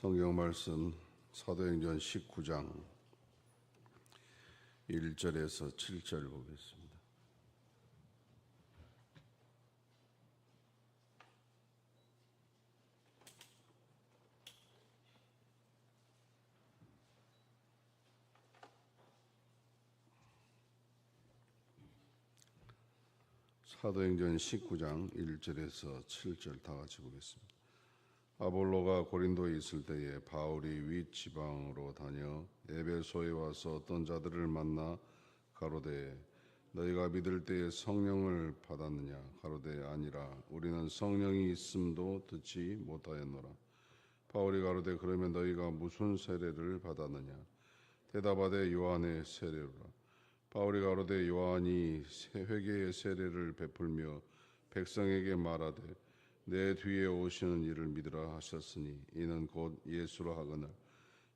성경 말씀 사도행전 19장 1절에서 7절 보겠습니다. 사도행전 19장 1절에서 7절 다 같이 보겠습니다. 아볼로가 고린도에 있을 때에 바울이 윗 지방으로 다녀 에베소에 와서 어떤 자들을 만나 가로되 너희가 믿을 때에 성령을 받았느냐 가로되 아니라 우리는 성령이 있음도 듣지 못하였노라. 바울이 가로되 그러면 너희가 무슨 세례를 받았느냐 대답하되 요한의 세례로라. 바울이 가로되 요한이 회개의 세례를 베풀며 백성에게 말하되 내 뒤에 오시는 이를 믿으라 하셨으니 이는 곧 예수라 하거늘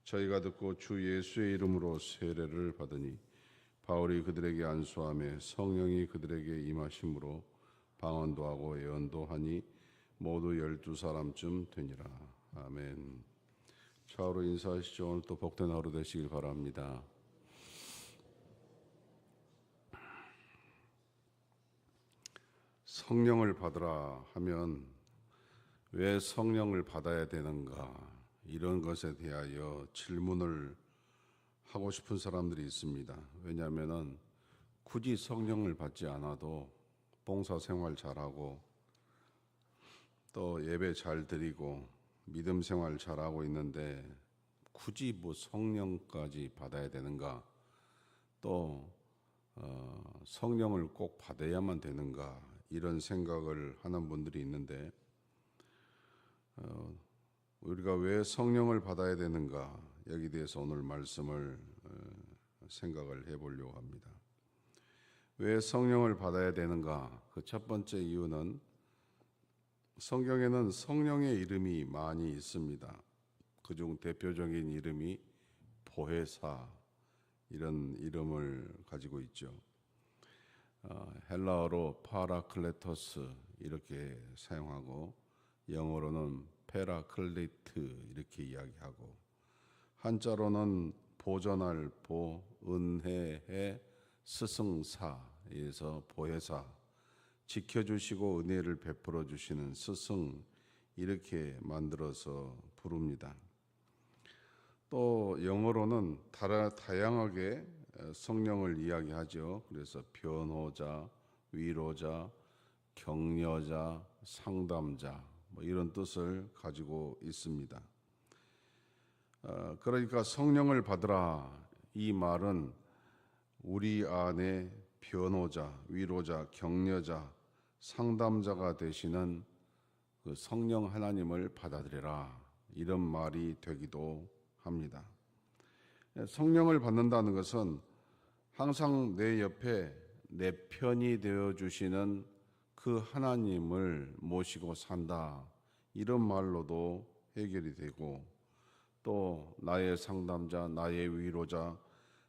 저희가 듣고 주 예수의 이름으로 세례를 받으니 바울이 그들에게 안수하며 성령이 그들에게 임하심으로 방언도 하고 예언도 하니 모두 12사람쯤 되니라. 아멘. 좌우로 인사하시죠. 오늘 또 복된 하루 되시길 바랍니다. 성령을 받으라 하면 왜 성령을 받아야 되는가 이런 것에 대하여 질문을 하고 싶은 사람들이 있습니다. 왜냐하면 굳이 성령을 받지 않아도 봉사생활 잘하고 또 예배 잘 드리고 믿음 생활 잘하고 있는데 굳이 뭐 성령까지 받아야 되는가 또 성령을 꼭 받아야만 되는가 이런 생각을 하는 분들이 있는데 우리가 왜 성령을 받아야 되는가 여기 대해서 오늘 말씀을 생각을 해보려고 합니다. 왜 성령을 받아야 되는가? 그 첫 번째 이유는 성경에는 성령의 이름이 많이 있습니다. 그중 대표적인 이름이 보혜사 이런 이름을 가지고 있죠. 헬라어로 파라클레토스 이렇게 사용하고 영어로는 페라클리트 이렇게 이야기하고 한자로는 보전할 보, 은혜의 스승사에서 보혜사 지켜주시고 은혜를 베풀어 주시는 스승 이렇게 만들어서 부릅니다. 또 영어로는 다양하게 성령을 이야기하죠. 그래서 변호자, 위로자, 격려자, 상담자 뭐 이런 뜻을 가지고 있습니다. 그러니까 성령을 받으라 이 말은 우리 안에 변호자, 위로자, 격려자, 상담자가 되시는 그 성령 하나님을 받아들여라 이런 말이 되기도 합니다. 성령을 받는다는 것은 항상 내 옆에 내 편이 되어 주시는 그 하나님을 모시고 산다 이런 말로도 해결이 되고 또 나의 상담자, 나의 위로자,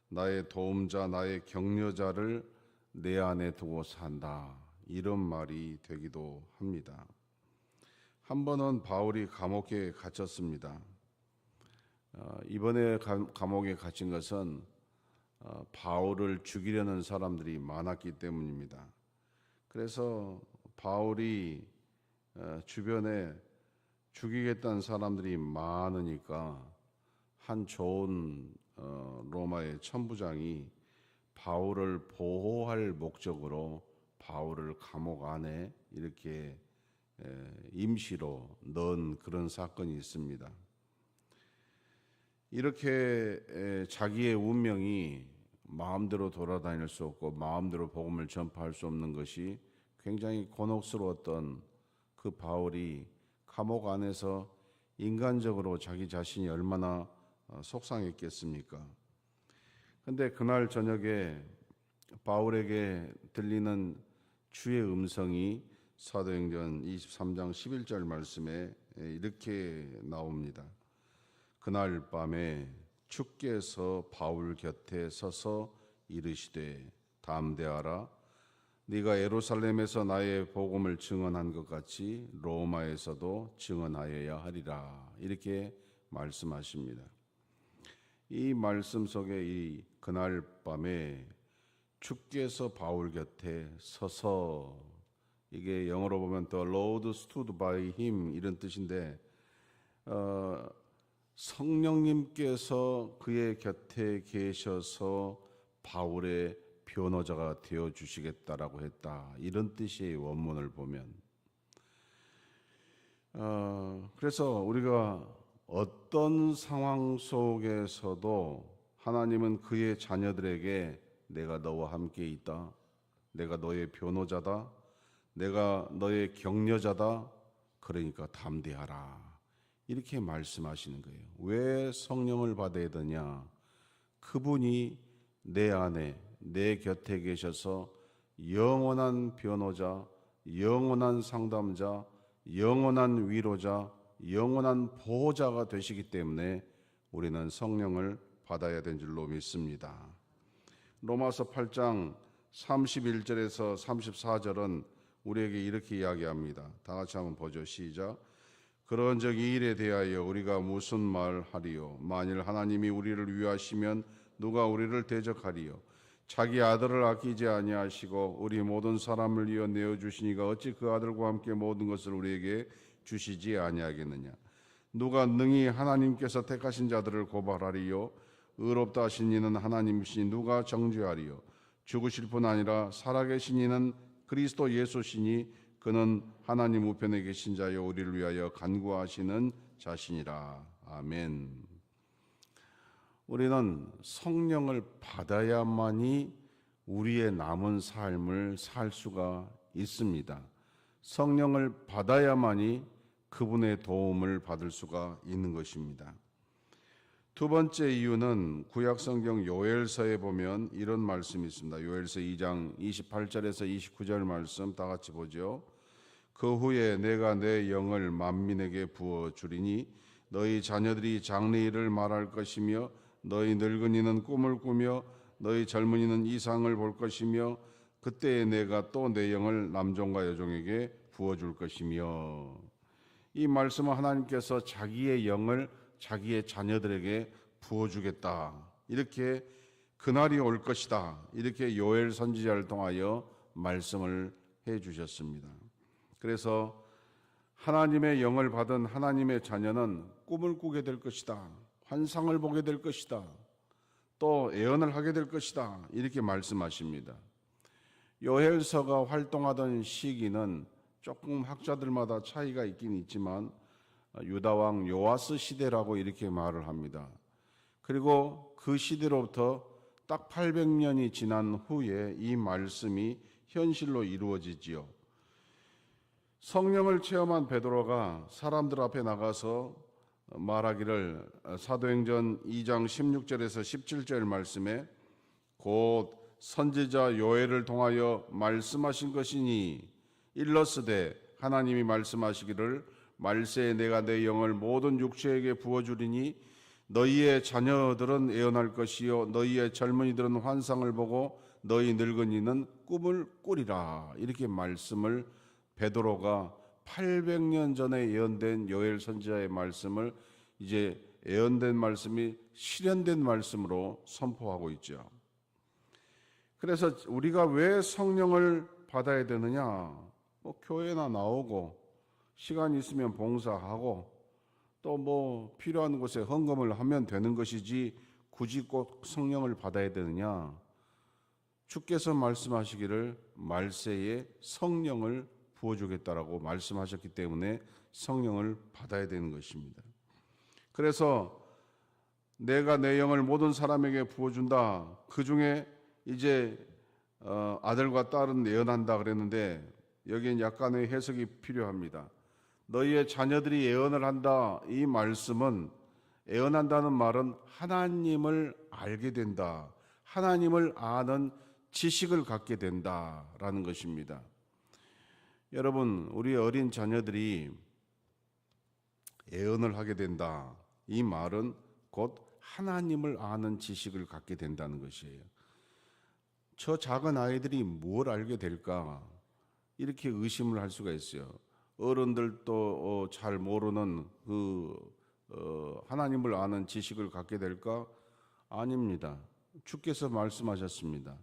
나의 도움자, 나의 격려자를 내 안에 두고 산다 이런 말이 되기도 합니다. 한 번은 바울이 감옥에 갇혔습니다. 이번에 감옥에 갇힌 것은 바울을 죽이려는 사람들이 많았기 때문입니다. 그래서 바울이 주변에 죽이겠다는 사람들이 많으니까 한 좋은 로마의 천부장이 바울을 보호할 목적으로 바울을 감옥 안에 이렇게 임시로 넣은 그런 사건이 있습니다. 이렇게 자기의 운명이 마음대로 돌아다닐 수 없고 마음대로 복음을 전파할 수 없는 것이 굉장히 곤혹스러웠던 그 바울이 감옥 안에서 인간적으로 자기 자신이 얼마나 속상했겠습니까? 근데 그날 저녁에 바울에게 들리는 주의 음성이 사도행전 23장 11절 말씀에 이렇게 나옵니다. 그날 밤에 주께서 바울 곁에 서서 이르시되 담대하라 네가 예루살렘에서 나의 복음을 증언한 것 같이 로마에서도 증언하여야 하리라 이렇게 말씀하십니다. 이 말씀 속에 이 그날 밤에 주께서 바울 곁에 서서, 이게 영어로 보면 The Lord stood by him 이런 뜻인데, 성령님께서 그의 곁에 계셔서 바울의 변호자가 되어 주시겠다라고 했다, 이런 뜻의 원문을 보면, 그래서 우리가 어떤 상황 속에서도 하나님은 그의 자녀들에게 내가 너와 함께 있다, 내가 너의 변호자다, 내가 너의 격려자다, 그러니까 담대하라, 이렇게 말씀하시는 거예요. 왜 성령을 받아야 되냐? 그분이 내 안에, 내 곁에 계셔서 영원한 변호자, 영원한 상담자, 영원한 위로자, 영원한 보호자가 되시기 때문에 우리는 성령을 받아야 된 줄로 믿습니다. 로마서 8장 31절에서 34절은 우리에게 이렇게 이야기합니다. 다 같이 한번 보죠. 시작. 그런즉 이 일에 대하여 우리가 무슨 말하리요? 만일 하나님이 우리를 위하시면 누가 우리를 대적하리요? 자기 아들을 아끼지 아니하시고 우리 모든 사람을 위하여 내어주시니가 어찌 그 아들과 함께 모든 것을 우리에게 주시지 아니하겠느냐? 누가 능히 하나님께서 택하신 자들을 고발하리요? 의롭다 하신 이는 하나님이시니 누가 정죄하리요? 죽으실 뿐 아니라 살아계신 이는 그리스도 예수시니 그는 하나님 우편에 계신 자여 우리를 위하여 간구하시는 자신이라. 아멘. 우리는 성령을 받아야만이 우리의 남은 삶을 살 수가 있습니다. 성령을 받아야만이 그분의 도움을 받을 수가 있는 것입니다. 두 번째 이유는 구약성경 요엘서에 보면 이런 말씀이 있습니다. 요엘서 2장 28절에서 29절 말씀 다 같이 보죠. 그 후에 내가 내 영을 만민에게 부어주리니 너희 자녀들이 장래일을 말할 것이며 너희 늙은이는 꿈을 꾸며 너희 젊은이는 이상을 볼 것이며 그때에 내가 또 내 영을 남종과 여종에게 부어줄 것이며. 이 말씀은 하나님께서 자기의 영을 자기의 자녀들에게 부어주겠다, 이렇게 그날이 올 것이다, 이렇게 요엘 선지자를 통하여 말씀을 해주셨습니다. 그래서 하나님의 영을 받은 하나님의 자녀는 꿈을 꾸게 될 것이다, 환상을 보게 될 것이다, 또 예언을 하게 될 것이다, 이렇게 말씀하십니다. 요엘서가 활동하던 시기는 조금 학자들마다 차이가 있긴 있지만 유다왕 요아스 시대라고 이렇게 말을 합니다. 그리고 그 시대로부터 딱 800년이 지난 후에 이 말씀이 현실로 이루어지지요. 성령을 체험한 베드로가 사람들 앞에 나가서 말하기를, 사도행전 2장 16절에서 17절 말씀에 곧 선지자 요엘을 통하여 말씀하신 것이니 일러스되 하나님이 말씀하시기를 말세에 내가 내 영을 모든 육체에게 부어주리니 너희의 자녀들은 예언할 것이요 너희의 젊은이들은 환상을 보고 너희 늙은이는 꿈을 꾸리라, 이렇게 말씀을 베드로가 800년 전에 예언된 요엘 선지자의 말씀을 이제 예언된 말씀이 실현된 말씀으로 선포하고 있죠. 그래서 우리가 왜 성령을 받아야 되느냐? 교회나 나오고 시간 있으면 봉사하고 또 필요한 곳에 헌금을 하면 되는 것이지 굳이 꼭 성령을 받아야 되느냐? 주께서 말씀하시기를 말세에 성령을 부어주겠다라고 말씀하셨기 때문에 성령을 받아야 되는 것입니다. 그래서 내가 내 영을 모든 사람에게 부어준다. 그 중에 이제 아들과 딸은 예언한다 그랬는데 여기엔 약간의 해석이 필요합니다. 너희의 자녀들이 예언을 한다. 이 말씀은 예언한다는 말은 하나님을 알게 된다, 하나님을 아는 지식을 갖게 된다라는 것입니다. 여러분, 우리 어린 자녀들이 예언을 하게 된다. 이 말은 곧 하나님을 아는 지식을 갖게 된다는 것이에요. 저 작은 아이들이 뭘 알게 될까? 이렇게 의심을 할 수가 있어요. 어른들도 잘 모르는 하나님을 아는 지식을 갖게 될까? 아닙니다. 주께서 말씀하셨습니다.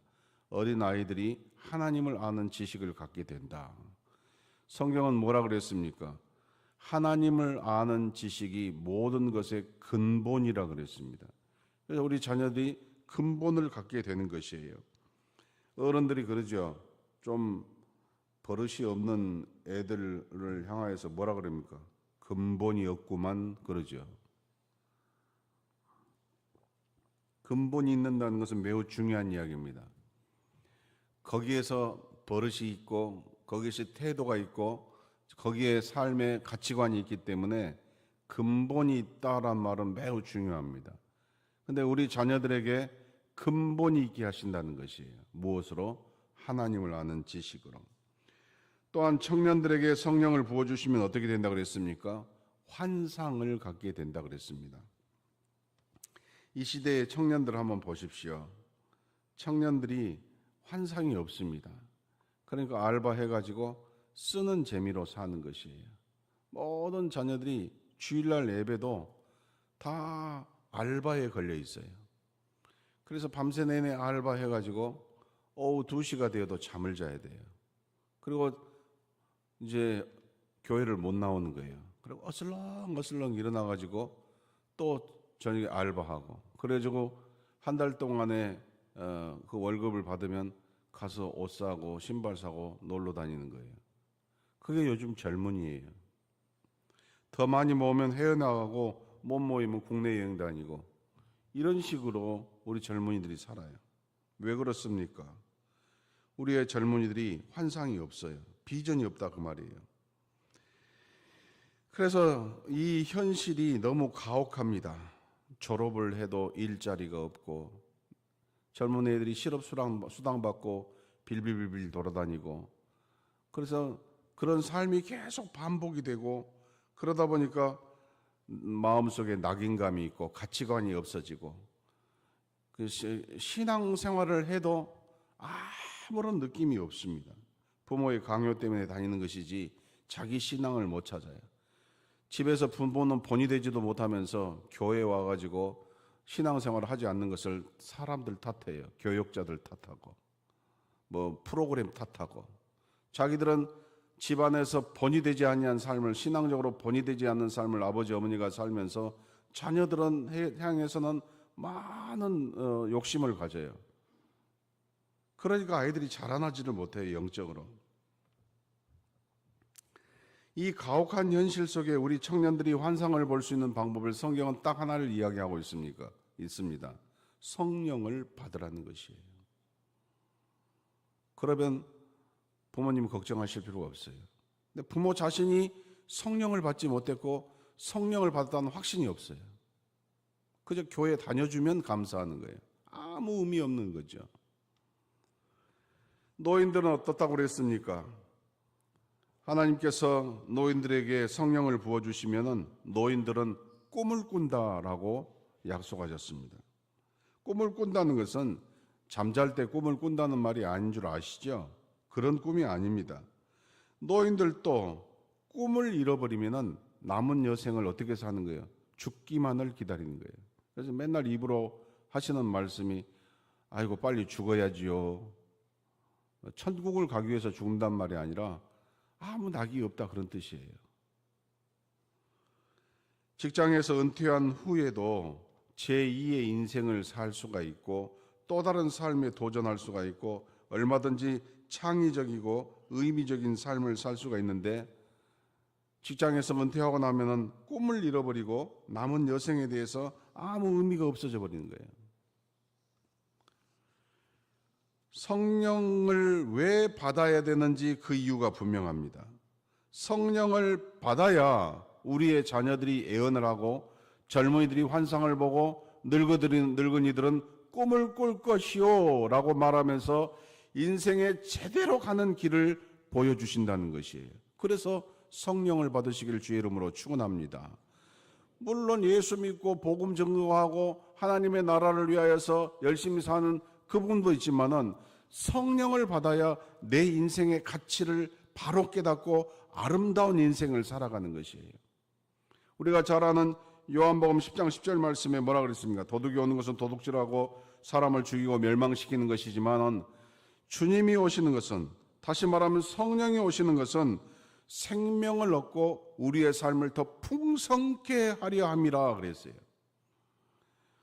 어린 아이들이 하나님을 아는 지식을 갖게 된다. 성경은 뭐라 그랬습니까? 하나님을 아는 지식이 모든 것의 근본이라 그랬습니다. 그래서 우리 자녀들이 근본을 갖게 되는 것이에요. 어른들이 그러죠. 좀 버릇이 없는 애들을 향하여서 뭐라 그럽니까? 근본이 없구만 그러죠. 근본이 있는다는 것은 매우 중요한 이야기입니다. 거기에서 버릇이 있고 거기에서 태도가 있고 거기에 삶의 가치관이 있기 때문에 근본이 있다란 말은 매우 중요합니다. 그런데 우리 자녀들에게 근본이 있게 하신다는 것이에요. 무엇으로? 하나님을 아는 지식으로. 또한 청년들에게 성령을 부어주시면 어떻게 된다고 그랬습니까? 환상을 갖게 된다고 그랬습니다. 이 시대의 청년들 한번 보십시오. 청년들이 환상이 없습니다. 그러니까 알바해가지고 쓰는 재미로 사는 것이에요. 모든 자녀들이 주일날 예배도 다 알바에 걸려 있어요. 그래서 밤새 내내 알바해가지고 오후 2시가 되어도 잠을 자야 돼요. 그리고 이제 교회를 못 나오는 거예요. 그리고 어슬렁어슬렁 일어나가지고 또 저녁에 알바하고 그래가지고 한 달 동안에 그 월급을 받으면 가서 옷 사고 신발 사고 놀러 다니는 거예요. 그게 요즘 젊은이에요. 더 많이 모으면 해외 나가고 못 모이면 국내 여행 다니고 이런 식으로 우리 젊은이들이 살아요. 왜 그렇습니까? 우리의 젊은이들이 환상이 없어요. 비전이 없다 그 말이에요. 그래서 이 현실이 너무 가혹합니다. 졸업을 해도 일자리가 없고 젊은 애들이 실업 수당 받고 빌빌빌빌 돌아다니고 그래서 그런 삶이 계속 반복이 되고 그러다 보니까 마음속에 낙인감이 있고 가치관이 없어지고 그 신앙생활을 해도 아무런 느낌이 없습니다. 부모의 강요 때문에 다니는 것이지 자기 신앙을 못 찾아요. 집에서 부모는 본이 되지도 못하면서 교회에 와가지고 신앙생활을 하지 않는 것을 사람들 탓해요. 교육자들 탓하고 뭐 프로그램 탓하고 자기들은 집안에서 본이 되지 아니한 삶을 신앙적으로 본이 되지 않는 삶을 아버지 어머니가 살면서 자녀들은 향해서는 많은 욕심을 가져요. 그러니까 아이들이 자라나지를 못해요. 영적으로. 이 가혹한 현실 속에 우리 청년들이 환상을 볼 수 있는 방법을 성경은 딱 하나를 이야기하고 있습니다. 성령을 받으라는 것이에요. 그러면 부모님 걱정하실 필요가 없어요. 근데 부모 자신이 성령을 받지 못했고 성령을 받았다는 확신이 없어요. 그저 교회 다녀주면 감사하는 거예요. 아무 의미 없는 거죠. 노인들은 어떻다고 그랬습니까? 하나님께서 노인들에게 성령을 부어주시면 노인들은 꿈을 꾼다라고 약속하셨습니다. 꿈을 꾼다는 것은 잠잘 때 꿈을 꾼다는 말이 아닌 줄 아시죠? 그런 꿈이 아닙니다. 노인들도 꿈을 잃어버리면 남은 여생을 어떻게 사는 거예요? 죽기만을 기다리는 거예요. 그래서 맨날 입으로 하시는 말씀이 아이고 빨리 죽어야지요. 천국을 가기 위해서 죽는단 말이 아니라 아무 낙이 없다 그런 뜻이에요. 직장에서 은퇴한 후에도 제2의 인생을 살 수가 있고 또 다른 삶에 도전할 수가 있고 얼마든지 창의적이고 의미적인 삶을 살 수가 있는데 직장에서 은퇴하고 나면은 꿈을 잃어버리고 남은 여생에 대해서 아무 의미가 없어져 버리는 거예요. 성령을 왜 받아야 되는지 그 이유가 분명합니다. 성령을 받아야 우리의 자녀들이 애언을 하고 젊은이들이 환상을 보고 늙은이들은 꿈을 꿀 것이요 라고 말하면서 인생에 제대로 가는 길을 보여주신다는 것이에요. 그래서 성령을 받으시길 주의 이름으로 축원합니다. 물론 예수 믿고 복음 전거하고 하나님의 나라를 위하여서 열심히 사는 그 부분도 있지만은 성령을 받아야 내 인생의 가치를 바로 깨닫고 아름다운 인생을 살아가는 것이에요. 우리가 잘 아는 요한복음 10장 10절 말씀에 뭐라 그랬습니까? 도둑이 오는 것은 도둑질하고 사람을 죽이고 멸망시키는 것이지만 주님이 오시는 것은, 다시 말하면 성령이 오시는 것은 생명을 얻고 우리의 삶을 더 풍성케 하려 함이라 그랬어요.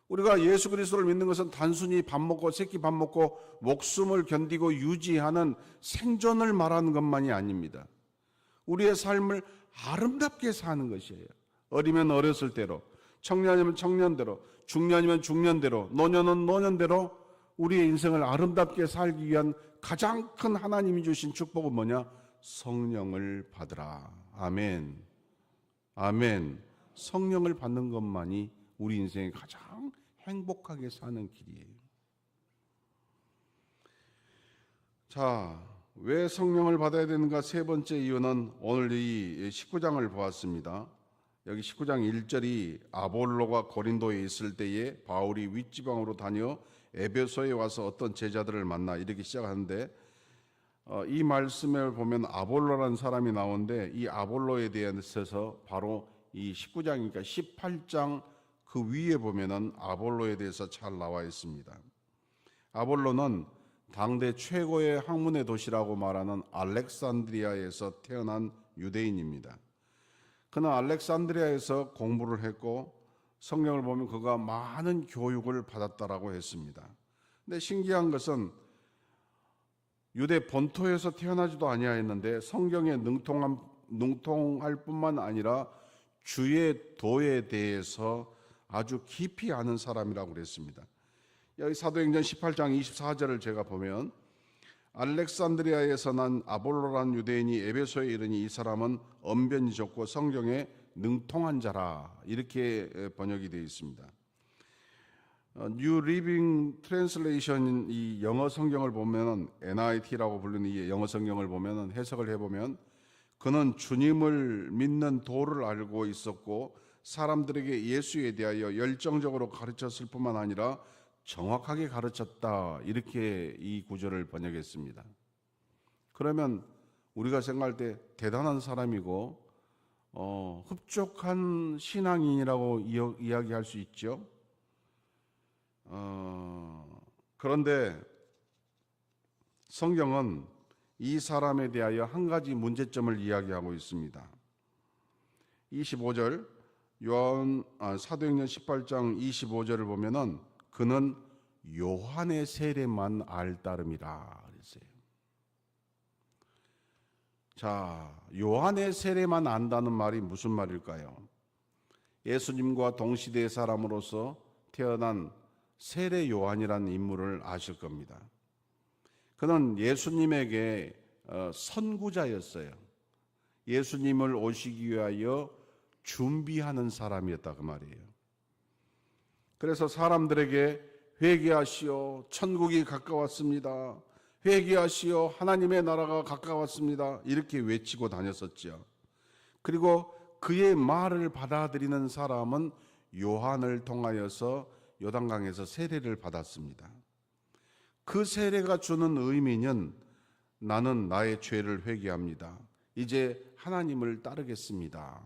우리가 예수 그리스도를 믿는 것은 단순히 밥 먹고 새끼 밥 먹고 목숨을 견디고 유지하는 생존을 말하는 것만이 아닙니다. 우리의 삶을 아름답게 사는 것이에요. 어리면 어렸을 대로, 청년이면 청년대로, 중년이면 중년대로, 노년은 노년대로 우리의 인생을 아름답게 살기 위한 가장 큰 하나님이 주신 축복은 뭐냐? 성령을 받으라. 아멘. 아멘. 성령을 받는 것만이 우리 인생에 가장 행복하게 사는 길이에요. 자, 왜 성령을 받아야 되는가? 세 번째 이유는 오늘 이 19장을 보았습니다. 여기 19장 1절이 아볼로가 고린도에 있을 때에 바울이 윗지방으로 다녀 에베소에 와서 어떤 제자들을 만나 이렇게 시작하는데, 이 말씀을 보면 아볼로라는 사람이 나오는데, 이 아볼로에 대해서 바로 이 19장이니까 18장 그 위에 보면은 아볼로에 대해서 잘 나와 있습니다. 아볼로는 당대 최고의 학문의 도시라고 말하는 알렉산드리아에서 태어난 유대인입니다. 그는 알렉산드리아에서 공부를 했고 성경을 보면 그가 많은 교육을 받았다라고 했습니다. 근데 신기한 것은 유대 본토에서 태어나지도 아니하였는데 성경에 능통할 뿐만 아니라 주의 도에 대해서 아주 깊이 아는 사람이라고 그랬습니다. 여기 사도행전 18장 24절을 제가 보면, 알렉산드리아에서 난 아볼로란 유대인이 에베소에 이르니 이 사람은 언변이 좋고 성경에 능통한 자라, 이렇게 번역이 되어 있습니다. New Living Translation, 이 영어 성경을 보면은 NIT라고 부르는 이 영어 성경을 보면은 해석을 해보면, 그는 주님을 믿는 도를 알고 있었고 사람들에게 예수에 대하여 열정적으로 가르쳤을 뿐만 아니라 정확하게 가르쳤다, 이렇게 이 구절을 번역했습니다. 그러면 우리가 생각할 때 대단한 사람이고 흡족한 신앙인이라고 이야기할 수 있죠. 그런데 성경은 이 사람에 대하여 한 가지 문제점을 이야기하고 있습니다. 25절 사도행전 18장 25절을 보면은 그는 요한의 세례만 알 따름이라 그랬어요. 자, 요한의 세례만 안다는 말이 무슨 말일까요? 예수님과 동시대의 사람으로서 태어난 세례 요한이라는 인물을 아실 겁니다. 그는 예수님에게 선구자였어요. 예수님을 오시기 위하여 준비하는 사람이었다 그 말이에요. 그래서 사람들에게 회개하시오, 천국이 가까웠습니다, 회개하시오, 하나님의 나라가 가까웠습니다, 이렇게 외치고 다녔었죠. 그리고 그의 말을 받아들이는 사람은 요한을 통하여서 요단강에서 세례를 받았습니다. 그 세례가 주는 의미는 나는 나의 죄를 회개합니다, 이제 하나님을 따르겠습니다,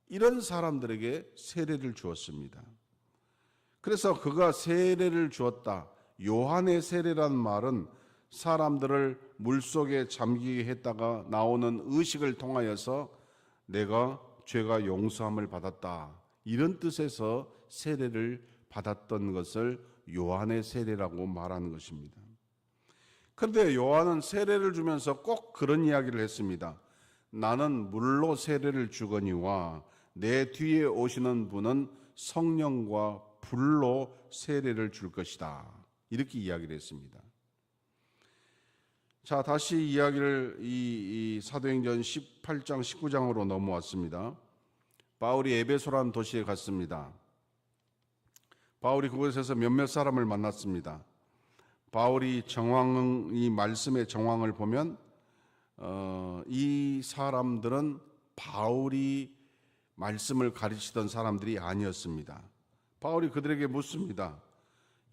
이런 사람들에게 세례를 주었습니다. 그래서 그가 세례를 주었다. 요한의 세례란 말은 사람들을 물속에 잠기게 했다가 나오는 의식을 통하여서 내가 죄가 용서함을 받았다, 이런 뜻에서 세례를 받았던 것을 요한의 세례라고 말하는 것입니다. 그런데 요한은 세례를 주면서 꼭 그런 이야기를 했습니다. 나는 물로 세례를 주거니와 내 뒤에 오시는 분은 성령과 불로 세례를 줄 것이다, 이렇게 이야기를 했습니다. 자, 다시 이야기를 이 사도행전 18장 19장으로 넘어왔습니다. 바울이 에베소라는 도시에 갔습니다. 바울이 그곳에서 몇몇 사람을 만났습니다. 바울이 이 말씀의 정황을 보면 이 사람들은 바울이 말씀을 가르치던 사람들이 아니었습니다. 바울이 그들에게 묻습니다.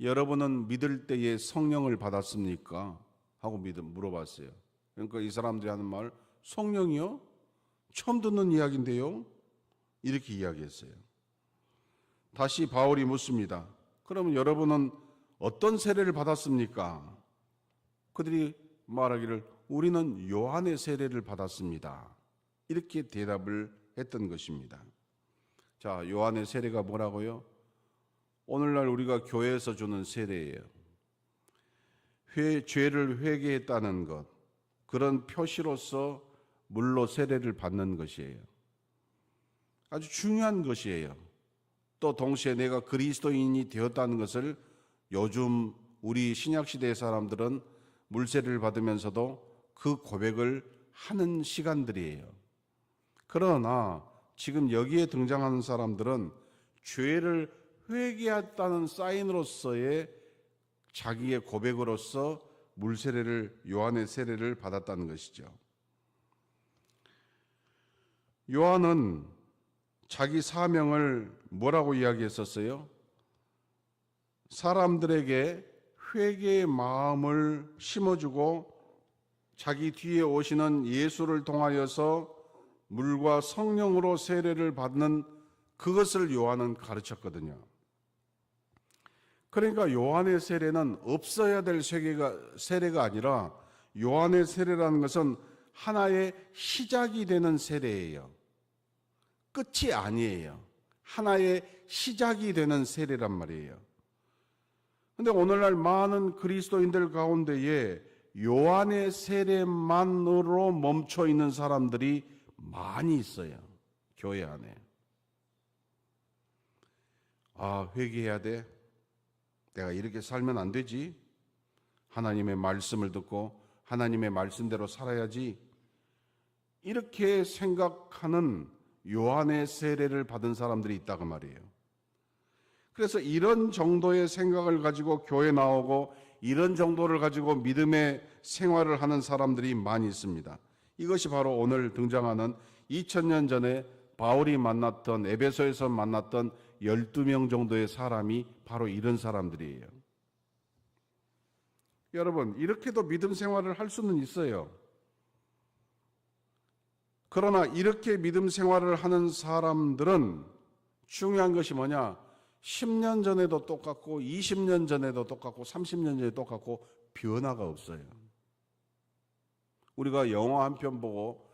여러분은 믿을 때에 성령을 받았습니까? 하고 물어봤어요. 그러니까 이 사람들이 하는 말, 성령이요? 처음 듣는 이야기인데요? 이렇게 이야기했어요. 다시 바울이 묻습니다. 그러면 여러분은 어떤 세례를 받았습니까? 그들이 말하기를 우리는 요한의 세례를 받았습니다. 이렇게 대답을 했던 것입니다. 자, 요한의 세례가 뭐라고요? 오늘날 우리가 교회에서 주는 세례예요. 죄를 회개했다는 것, 그런 표시로서 물로 세례를 받는 것이에요. 아주 중요한 것이에요. 또 동시에 내가 그리스도인이 되었다는 것을 요즘 우리 신약시대의 사람들은 물세례를 받으면서도 그 고백을 하는 시간들이에요. 그러나 지금 여기에 등장하는 사람들은 죄를 회개했다는 사인으로서의 자기의 고백으로서 물세례를, 요한의 세례를 받았다는 것이죠. 요한은 자기 사명을 뭐라고 이야기했었어요? 사람들에게 회개의 마음을 심어주고 자기 뒤에 오시는 예수를 통하여서 물과 성령으로 세례를 받는 그것을 요한은 가르쳤거든요. 그러니까 요한의 세례는 없어야 될 세례가 아니라 요한의 세례라는 것은 하나의 시작이 되는 세례예요. 끝이 아니에요. 하나의 시작이 되는 세례란 말이에요. 그런데 오늘날 많은 그리스도인들 가운데에 요한의 세례만으로 멈춰 있는 사람들이 많이 있어요. 교회 안에. 아, 회개해야 돼. 내가 이렇게 살면 안 되지. 하나님의 말씀을 듣고 하나님의 말씀대로 살아야지. 이렇게 생각하는 요한의 세례를 받은 사람들이 있다고 말이에요. 그래서 이런 정도의 생각을 가지고 교회 나오고 이런 정도를 가지고 믿음의 생활을 하는 사람들이 많이 있습니다. 이것이 바로 오늘 등장하는 2000년 전에 바울이 만났던, 에베소에서 만났던 12명 정도의 사람이 바로 이런 사람들이에요. 여러분, 이렇게도 믿음 생활을 할 수는 있어요. 그러나 이렇게 믿음 생활을 하는 사람들은 중요한 것이 뭐냐? 10년 전에도 똑같고 20년 전에도 똑같고 30년 전에 똑같고 변화가 없어요. 우리가 영화 한 편 보고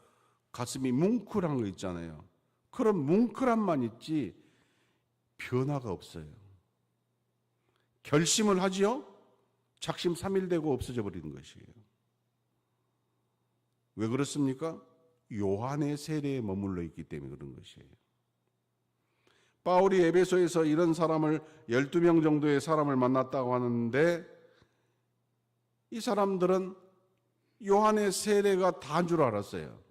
가슴이 뭉클한 거 있잖아요. 그런 뭉클함만 있지 변화가 없어요. 결심을 하지요? 작심 삼일되고 없어져 버리는 것이에요. 왜 그렇습니까? 요한의 세례에 머물러 있기 때문에 그런 것이에요. 바울이 에베소에서 이런 사람을 12명 정도의 사람을 만났다고 하는데 이 사람들은 요한의 세례가 다인 줄 알았어요.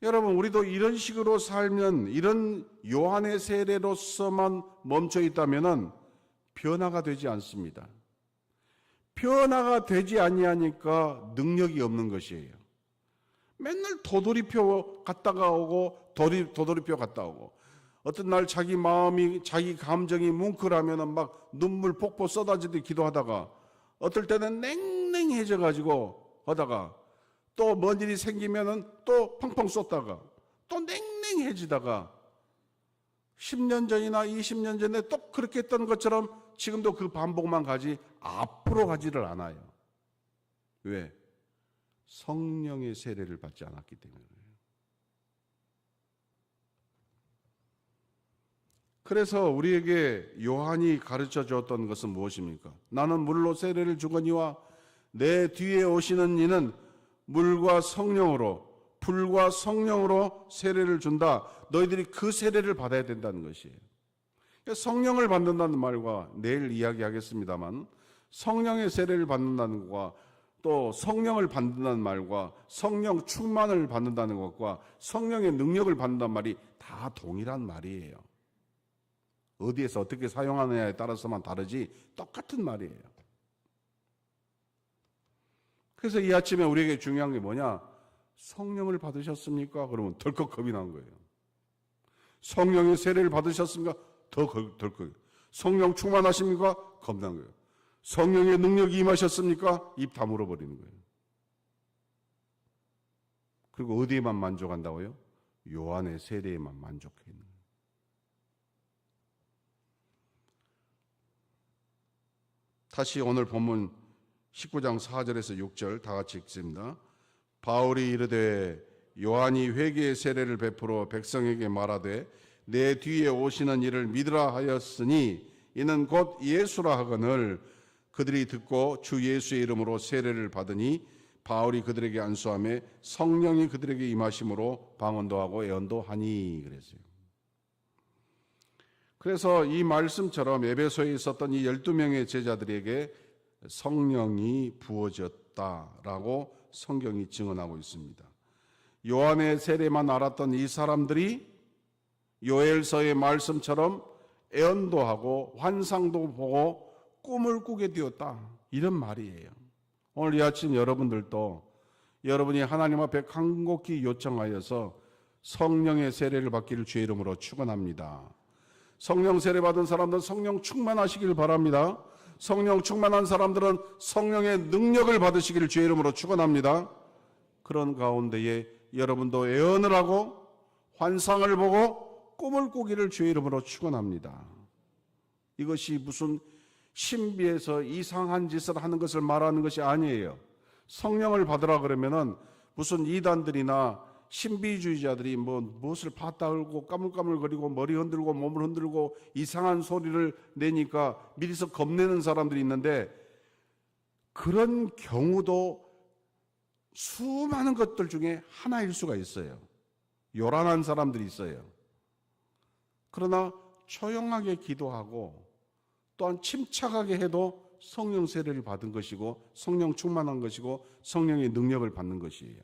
여러분, 우리도 이런 식으로 살면, 이런 요한의 세례로서만 멈춰 있다면 변화가 되지 않습니다. 변화가 되지 아니하니까 능력이 없는 것이에요. 맨날 도돌이표 갔다가 오고 도돌이표 갔다 오고, 어떤 날 자기 마음이, 자기 감정이 뭉클하면 막 눈물 폭포 쏟아지듯 기도하다가 어떨 때는 냉랭해져 가지고 하다가 또 뭔 일이 생기면은 또 펑펑 쏟다가 또 냉랭해지다가 10년 전이나 20년 전에 또 그렇게 했던 것처럼 지금도 그 반복만 가지 앞으로 가지를 않아요. 왜? 성령의 세례를 받지 않았기 때문에 그래요. 그래서 우리에게 요한이 가르쳐 주었던 것은 무엇입니까? 나는 물로 세례를 주거니와 내 뒤에 오시는 이는 물과 성령으로, 불과 성령으로 세례를 준다. 너희들이 그 세례를 받아야 된다는 것이에요. 성령을 받는다는 말과 내일 이야기하겠습니다만 성령의 세례를 받는다는 것과 또 성령을 받는다는 말과 성령 충만을 받는다는 것과 성령의 능력을 받는다는 말이 다 동일한 말이에요. 어디에서 어떻게 사용하느냐에 따라서만 다르지 똑같은 말이에요. 그래서 이 아침에 우리에게 중요한 게 뭐냐? 성령을 받으셨습니까? 그러면 덜컥 겁이 난 거예요. 성령의 세례를 받으셨습니까? 덜컥. 성령 충만하십니까? 겁난 거예요. 성령의 능력이 임하셨습니까? 입 다물어 버리는 거예요. 그리고 어디에만 만족한다고요? 요한의 세례에만 만족해 있는 거예요. 다시 오늘 본문 19장 4절에서 6절 다 같이 읽습니다. 바울이 이르되 요한이 회개의 세례를 베풀어 백성에게 말하되 내 뒤에 오시는 이를 믿으라 하였으니 이는 곧 예수라 하거늘 그들이 듣고 주 예수의 이름으로 세례를 받으니 바울이 그들에게 안수하며 성령이 그들에게 임하심으로 방언도 하고 예언도 하니 그랬어요. 그래서 이 말씀처럼 에베소에 있었던 이 12명의 제자들에게 성령이 부어졌다라고 성경이 증언하고 있습니다. 요한의 세례만 알았던 이 사람들이 요엘서의 말씀처럼 예언도 하고 환상도 보고 꿈을 꾸게 되었다, 이런 말이에요. 오늘 이 아침 여러분들도 여러분이 하나님 앞에 간곡히 요청하여서 성령의 세례를 받기를 주의 이름으로 축원합니다. 성령 세례 받은 사람들은 성령 충만하시길 바랍니다. 성령 충만한 사람들은 성령의 능력을 받으시기를 주의 이름으로 축원합니다. 그런 가운데에 여러분도 예언을 하고 환상을 보고 꿈을 꾸기를 주의 이름으로 축원합니다. 이것이 무슨 신비에서 이상한 짓을 하는 것을 말하는 것이 아니에요. 성령을 받으라 그러면은 무슨 이단들이나 신비주의자들이 무엇을 봤다 흘고 까물까물거리고 머리 흔들고 몸을 흔들고 이상한 소리를 내니까 미리서 겁내는 사람들이 있는데, 그런 경우도 수많은 것들 중에 하나일 수가 있어요. 요란한 사람들이 있어요. 그러나 조용하게 기도하고 또한 침착하게 해도 성령 세례를 받은 것이고 성령 충만한 것이고 성령의 능력을 받는 것이에요.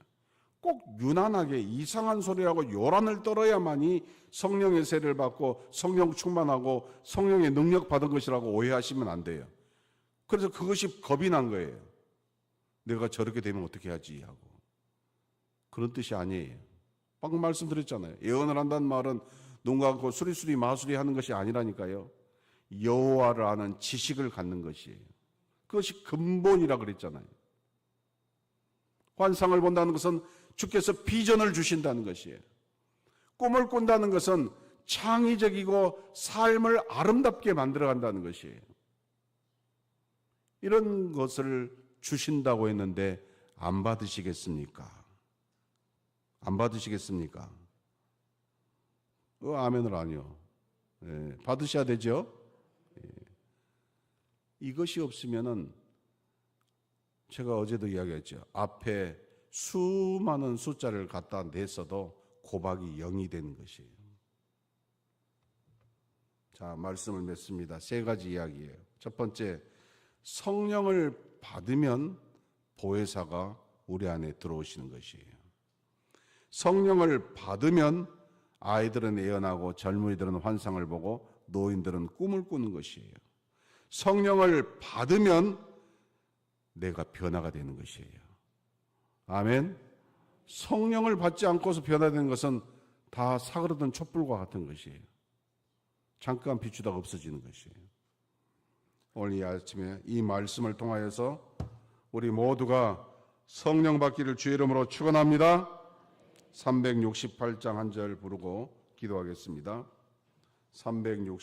꼭 유난하게 이상한 소리하고 요란을 떨어야만이 성령의 세례를 받고 성령 충만하고 성령의 능력 받은 것이라고 오해하시면 안 돼요. 그래서 그것이 겁이 난 거예요. 내가 저렇게 되면 어떻게 하지 하고. 그런 뜻이 아니에요. 방금 말씀드렸잖아요. 예언을 한다는 말은 눈 감고 수리수리 마수리 하는 것이 아니라니까요. 여호와를 아는 지식을 갖는 것이에요. 그것이 근본이라 그랬잖아요. 환상을 본다는 것은 주께서 비전을 주신다는 것이에요. 꿈을 꾼다는 것은 창의적이고 삶을 아름답게 만들어간다는 것이에요. 이런 것을 주신다고 했는데 안 받으시겠습니까? 안 받으시겠습니까? 아멘을 아니요. 받으셔야 되죠. 이것이 없으면은 제가 어제도 이야기했죠. 앞에 수많은 숫자를 갖다 냈어도 고박이 0이 되는 것이에요. 자, 말씀을 맺습니다. 세 가지 이야기예요. 첫 번째, 성령을 받으면 보혜사가 우리 안에 들어오시는 것이에요. 성령을 받으면 아이들은 예언하고 젊은이들은 환상을 보고 노인들은 꿈을 꾸는 것이에요. 성령을 받으면 내가 변화가 되는 것이에요. 아멘. 성령을 받지 않고서 변화되는 것은 다 사그러든 촛불과 같은 것이에요. 잠깐 비추다가 없어지는 것이에요. 오늘 이 아침에 이 말씀을 통하여서 우리 모두가 성령 받기를 주의 이름으로 축원합니다. 368장 한 절 부르고 기도하겠습니다. 368